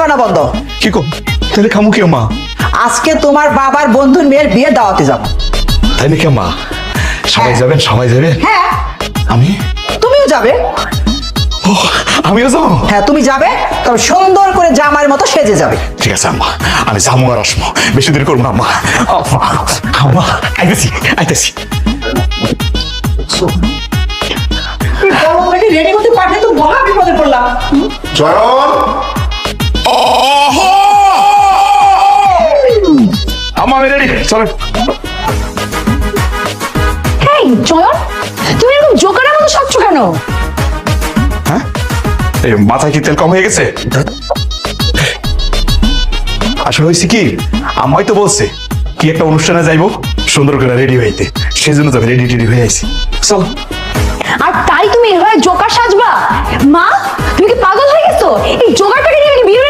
বানা বন্ধ। কি কো তাহলে খামু কি মা? আজকে তোমার বাবার বন্ধুর মেয়ের বিয়ে দাওয়াতে যাব। তাই নাকি মা? সবাই হ্যাঁ। যাবেন, সবাই যাবেন? হ্যাঁ, আমি? তুমিও যাবে। ও, আমিও যাবো? হ্যাঁ তুমি যাবে, তবে সুন্দর করে জামার মতো সেজে যাবে। ঠিক আছে আম্মা, আমি যাবো আর আসবো, বেশি দেরি করবো না আম্মা। আম্মা আইতেছি আইতেছি। রেডি হতে পারলে তো মহা বিপদে পড়লাম। চয়ন, আম্মা আমি রেডি, চলেন। এই জয়ন, তুমি এরকম জোকারের মতো সাজছো কেন? হ্যাঁ, এই মাথায় কি তেল কম হয়ে গেছে? আসলে হয়েছে কি, আম্মাই তো বলছে কি একটা অনুষ্ঠানে যাইবো, সুন্দর করে রেডি হইতে, সেই জন্য তো রেডি টেডি হয়ে আইছি। চল। আর তাই তুমি এভাবে জোকার সাজবা? মা, তুমি কি পাগল হয়ে গেছো? এই জোকারটাকে নিয়ে আমি বিয়ে